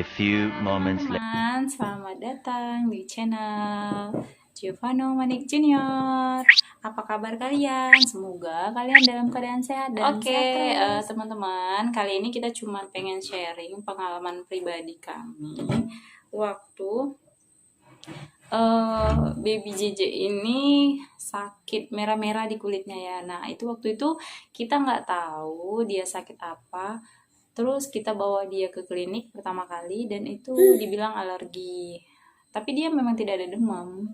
few moments later. Teman, selamat datang di channel Giovanno Manik Junior. Apa kabar kalian? Semoga kalian dalam keadaan sehat dan sehat terus. Teman-teman, kali ini kita cuma pengen sharing pengalaman pribadi kami waktu baby JJ ini sakit merah-merah di kulitnya ya. Nah, itu waktu itu kita nggak tahu dia sakit apa. Terus kita bawa dia ke klinik pertama kali dan itu dibilang alergi. Tapi dia memang tidak ada demam.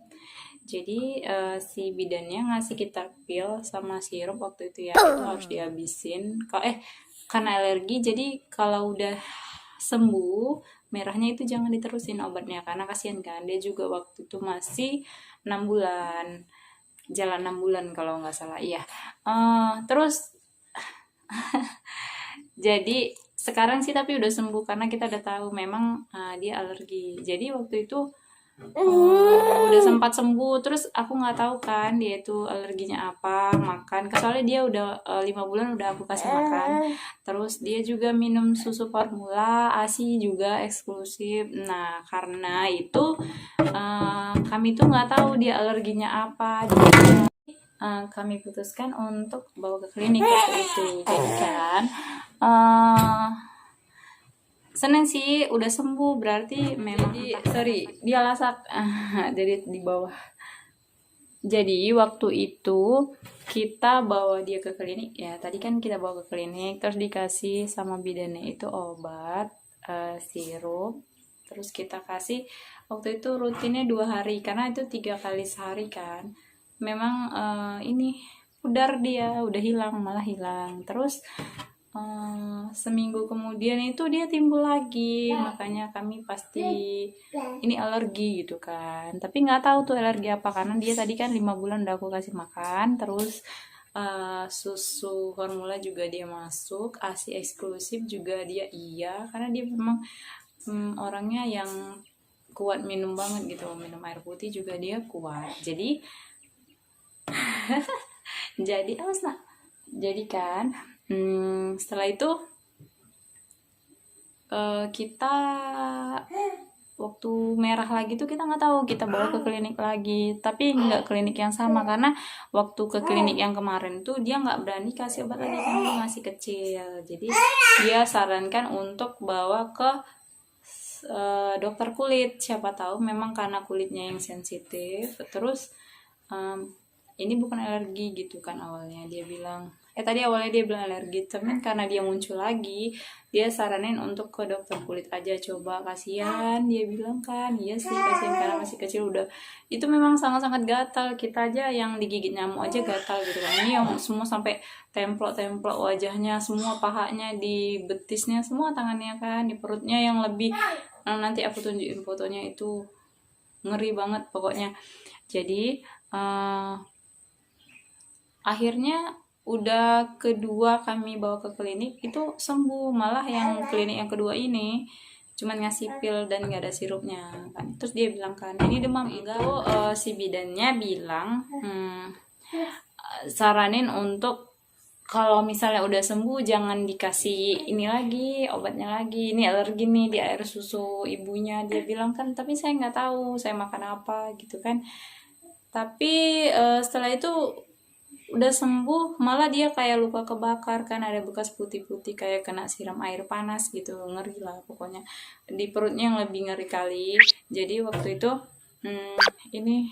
Jadi si bidannya ngasih kita pil sama sirup waktu itu ya. Itu harus dihabisin. Karena alergi jadi kalau udah sembuh merahnya itu jangan diterusin obatnya karena kasihan kan. Dia juga waktu itu masih 6 bulan. Jalan 6 bulan kalau nggak salah. Iya. Terus jadi sekarang sih tapi udah sembuh karena kita udah tahu memang dia alergi. Jadi waktu itu udah sempat sembuh. Terus aku nggak tahu kan dia itu alerginya apa makan. Soalnya dia udah 5 bulan udah aku kasih makan. Terus dia juga minum susu formula, ASI juga eksklusif. Nah karena itu kami tuh nggak tahu dia alerginya apa. Jadi kami putuskan untuk bawa ke klinik waktu itu. Jadi kan seneng sih udah sembuh berarti memang dia lasak jadi di bawah. Jadi waktu itu kita bawa dia ke klinik ya, tadi kan kita bawa ke klinik terus dikasih sama bidannya itu obat sirup, terus kita kasih waktu itu rutinnya 2 hari karena itu 3 kali sehari kan. Memang ini pudar dia udah hilang, malah hilang. Terus seminggu kemudian itu dia timbul lagi, makanya kami pasti ini alergi gitu kan. Tapi nggak tahu tuh alergi apa karena dia tadi kan 5 bulan udah aku kasih makan. Terus susu formula juga dia masuk, ASI eksklusif juga dia iya karena dia memang orangnya yang kuat minum banget gitu, minum air putih juga dia kuat. Jadi jadi kan setelah itu kita waktu merah lagi tuh kita nggak tahu, kita bawa ke klinik lagi tapi nggak klinik yang sama karena waktu ke klinik yang kemarin tuh dia nggak berani kasih obat lagi karena dia masih kecil. Jadi dia sarankan untuk bawa ke dokter kulit, siapa tahu memang karena kulitnya yang sensitif. Terus ini bukan alergi gitu kan awalnya dia bilang. Tadi awalnya dia bilang alergi, tapi karena dia muncul lagi, dia saranin untuk ke dokter kulit aja coba, kasihan dia bilang kan. Iya sih kasihan karena masih kecil udah. Itu memang sangat-sangat gatal, kita aja yang digigit nyamuk aja gatal gitu kan. Ini yang semua sampai templok-templok wajahnya, semua pahanya, di betisnya, semua tangannya kan, di perutnya yang lebih. Nanti aku tunjukin fotonya itu ngeri banget pokoknya. Jadi akhirnya udah kedua kami bawa ke klinik itu sembuh, malah yang klinik yang kedua ini cuman ngasih pil dan nggak ada sirupnya kan. Terus dia bilang kan ini demam enggak. Si bidannya bilang saranin untuk kalau misalnya udah sembuh jangan dikasih ini lagi, obatnya lagi, ini alergi nih di air susu ibunya, dia bilang kan. Tapi saya nggak tahu saya makan apa gitu kan. Tapi setelah itu udah sembuh, malah dia kayak luka kebakar kan, ada bekas putih-putih kayak kena siram air panas gitu, ngeri lah pokoknya. Di perutnya yang lebih ngeri kali. Jadi waktu itu ini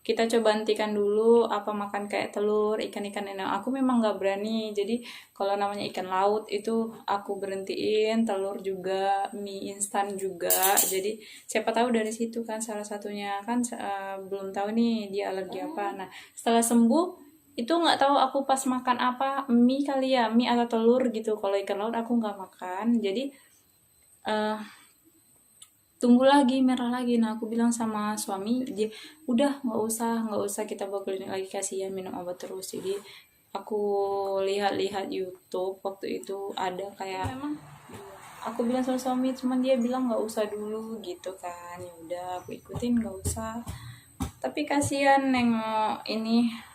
kita coba hentikan dulu apa makan kayak telur, ikan-ikan ini. Aku memang nggak berani, jadi kalau namanya ikan laut itu aku berhentiin, telur juga, mie instan juga. Jadi siapa tahu dari situ kan salah satunya kan, belum tahu nih dia alergi apa. Nah setelah sembuh itu nggak tahu aku pas makan apa, mie kali ya, mie atau telur gitu. Kalau ikan laut aku nggak makan, jadi tumbuh lagi, merah lagi. Nah aku bilang sama suami, dia udah nggak usah kita bawa klinik lagi, kasihan minum obat terus. Jadi aku lihat-lihat YouTube waktu itu ada kayak, memang aku bilang sama suami, cuman dia bilang nggak usah dulu gitu kan. Ya udah aku ikutin, nggak usah. Tapi kasihan nengok ini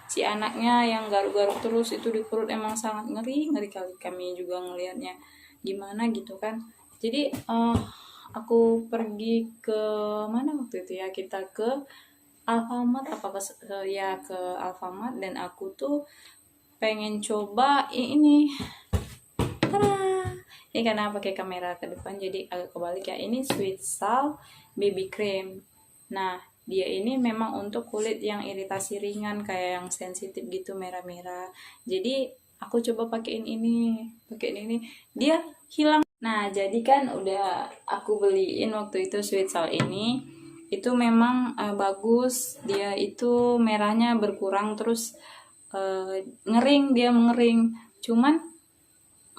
si anaknya yang garuk-garuk terus itu di perut, emang sangat ngeri kali. Kami juga ngelihatnya gimana gitu kan. Jadi aku pergi ke mana waktu itu ya, kita ke Alfamart ya, ke Alfamart, dan aku tuh pengen coba ini. Tada! Ini karena pakai kamera ke depan jadi agak kebalik ya. Ini Sweet Salt BB Cream. Nah, dia ini memang untuk kulit yang iritasi ringan, kayak yang sensitif gitu, merah-merah. Jadi aku coba pakein ini. Dia hilang. Nah, jadi kan udah aku beliin waktu itu Sweet Salt ini. Itu memang bagus. Dia itu merahnya berkurang, terus mengering. Cuman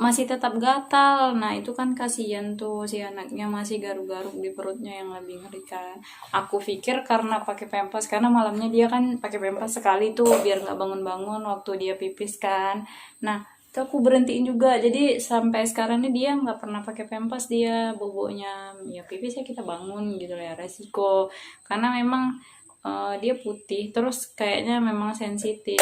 masih tetap gatal. Nah, itu kan kasihan tuh si anaknya, masih garuk-garuk di perutnya, yang lebih ngeri kan. Aku pikir karena pakai pempas, karena malamnya dia kan pakai pempas sekali tuh biar nggak bangun-bangun waktu dia pipis kan. Nah, itu aku berhentiin juga. Jadi sampai sekarang nih dia nggak pernah pakai pempas, dia bobonya ya pipis ya kita bangun gitu ya, resiko. Karena memang dia putih, terus kayaknya memang sensitif.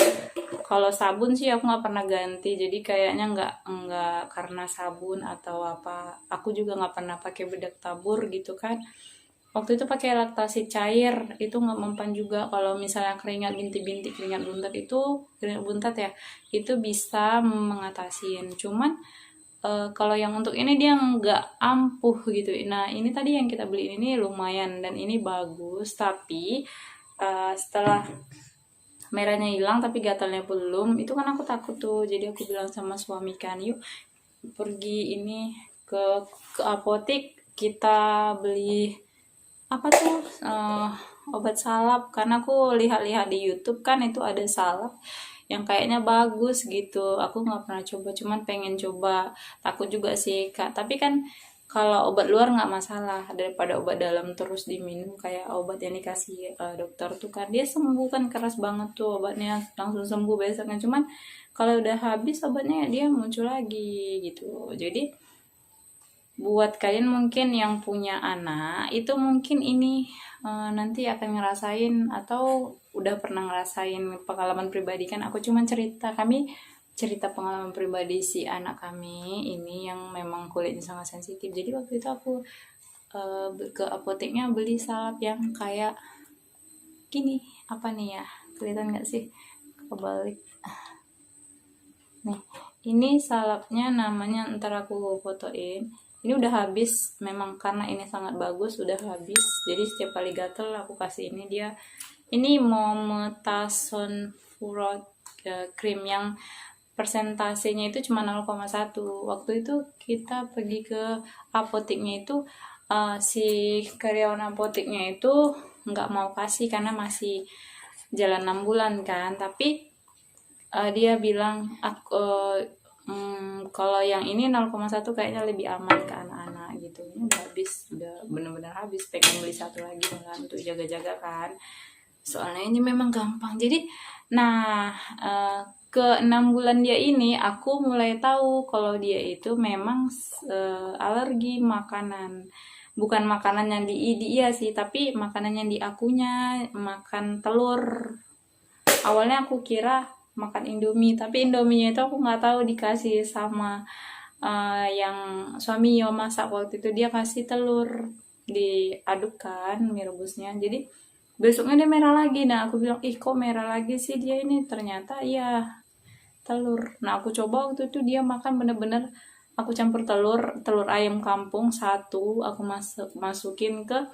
Kalau sabun sih aku nggak pernah ganti, jadi kayaknya nggak karena sabun atau apa. Aku juga nggak pernah pakai bedak tabur gitu kan. Waktu itu pakai laktasi cair, itu nggak mempan juga. Kalau misalnya keringat bintik-bintik, keringat buntat ya, itu bisa mengatasin. Cuman kalau yang untuk ini dia nggak ampuh gitu. Nah, ini tadi yang kita beli ini lumayan dan ini bagus, tapi setelah merahnya hilang tapi gatalnya belum, itu kan aku takut tuh. Jadi aku bilang sama suami kan, yuk pergi ini ke apotik, kita beli apa tuh obat salap, karena aku lihat-lihat di YouTube kan itu ada salap yang kayaknya bagus gitu. Aku nggak pernah coba, cuman pengen coba. Takut juga sih kak, tapi kan kalau obat luar nggak masalah daripada obat dalam terus diminum. Kayak obat yang dikasih dokter tuh kan dia sembuh kan, keras banget tuh obatnya, langsung sembuh besoknya. Cuman kalau udah habis obatnya dia muncul lagi gitu. Jadi buat kalian mungkin yang punya anak, itu mungkin ini nanti akan ngerasain atau udah pernah ngerasain pengalaman pribadi kan. Aku cuman cerita pengalaman pribadi si anak kami ini yang memang kulitnya sangat sensitif. Jadi waktu itu aku ke apoteknya beli salap yang kayak gini. Apa nih ya, kelihatan nggak sih, kebalik nih. Ini salapnya namanya, ntar aku fotoin. Ini udah habis memang, karena ini sangat bagus, udah habis. Jadi setiap kali gatel aku kasih ini. Dia ini Mometasone Furot Cream yang persentasenya itu cuma 0,1. Waktu itu kita pergi ke apoteknya itu si karyawan apoteknya itu nggak mau kasih karena masih jalan 6 bulan kan. Tapi dia bilang kalau yang ini 0,1 kayaknya lebih aman ke anak-anak gitu. Ini udah habis, udah bener-bener habis. Pengen beli satu lagi malah untuk jaga-jaga kan, soalnya ini memang gampang. Jadi nah ke 6 bulan dia ini aku mulai tahu kalau dia itu memang alergi makanan. Bukan makanan yang di dia sih, tapi makanan yang di akunya, makan telur. Awalnya aku kira makan Indomie, tapi Indominya itu aku nggak tahu dikasih sama yang suami yo masak waktu itu. Dia kasih telur, diadukkan mie rebusnya, jadi besoknya dia merah lagi. Nah aku bilang, ih kok merah lagi sih dia ini, ternyata iya telur. Nah aku coba waktu itu dia makan bener-bener, aku campur telur ayam kampung satu, aku masukin ke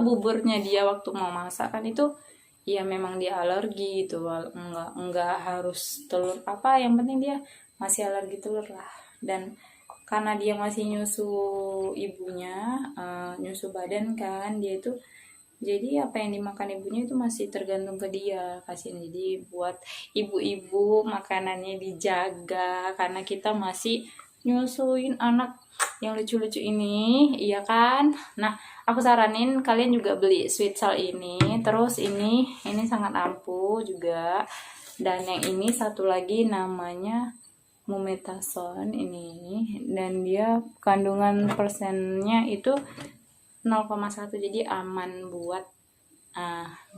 buburnya dia waktu mau masak kan. Itu ya memang dia alergi gitu, enggak harus telur apa, yang penting dia masih alergi telur lah. Dan karena dia masih nyusu ibunya, nyusu badan kan dia itu, jadi apa yang dimakan ibunya itu masih tergantung ke dia kasihan. Jadi buat ibu-ibu makanannya dijaga, karena kita masih nyusuin anak yang lucu-lucu ini, iya kan. Nah aku saranin kalian juga beli Sweet Salt ini. Terus ini sangat ampuh juga. Dan yang ini satu lagi namanya Mometasone ini, dan dia kandungan persennya itu 0,1, jadi aman buat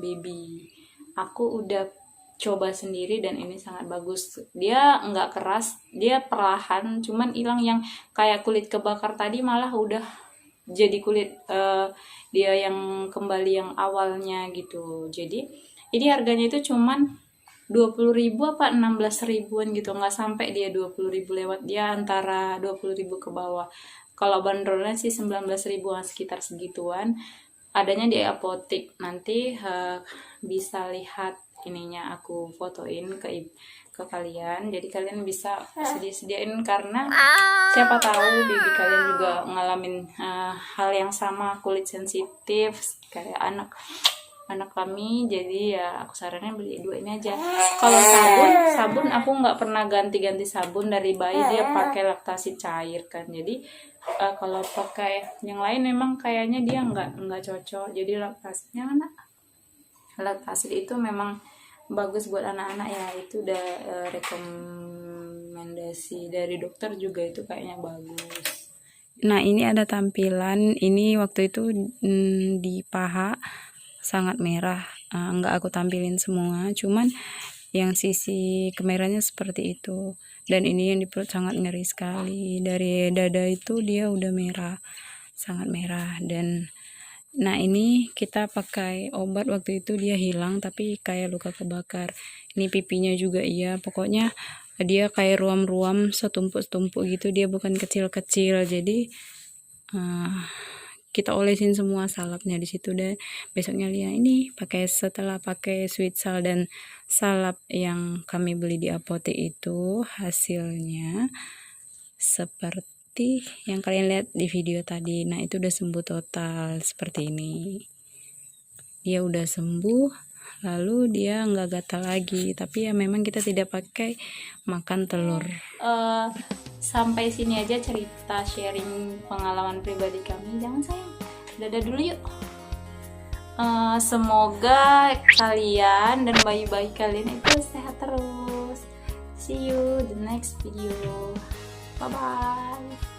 baby. Aku udah coba sendiri dan ini sangat bagus. Dia nggak keras, dia perlahan, cuman hilang yang kayak kulit kebakar tadi, malah udah jadi kulit dia yang kembali yang awalnya gitu. Jadi ini harganya itu cuman 20.000 apa 16 ribuan gitu, nggak sampai dia 20.000 lewat, dia antara 20.000 ke bawah. Kalau bandrolnya sih 19 ribuan, sekitar segituan. Adanya di apotik. Nanti bisa lihat ininya, aku fotoin ke kalian, jadi kalian bisa sediain, karena siapa tahu bibi kalian juga ngalamin hal yang sama, kulit sensitif kayak anak kami. Jadi ya aku sarannya beli 2 ini aja. Kalau sabun aku nggak pernah ganti sabun, dari bayi dia pakai laktasi cair kan. Jadi kalau pakai yang lain memang kayaknya dia nggak cocok. Jadi laktasi itu memang bagus buat anak-anak ya, itu udah rekomendasi dari dokter juga, itu kayaknya bagus. Nah, ini ada tampilan ini waktu itu di paha sangat merah, nggak aku tampilin semua, cuman yang sisi kemerahnya seperti itu. Dan ini yang di perut sangat nyeri sekali, dari dada itu dia udah merah, sangat merah. Dan nah, ini kita pakai obat waktu itu dia hilang, tapi kayak luka kebakar. Ini pipinya juga iya, pokoknya dia kayak ruam-ruam setumpuk-setumpuk gitu, dia bukan kecil-kecil. Jadi kita olesin semua salapnya di situ, dan besoknya lihat ini setelah pakai sweet sal dan salap yang kami beli di apotek itu, hasilnya seperti yang kalian lihat di video tadi. Nah, itu udah sembuh total seperti ini. Dia udah sembuh, lalu dia nggak gatal lagi. Tapi ya memang kita tidak pakai makan telur. Sampai sini aja cerita sharing pengalaman pribadi kami. Jangan sayang, dadah dulu yuk. Semoga kalian dan bayi-bayi kalian itu sehat terus. See you the next video. Bye bye.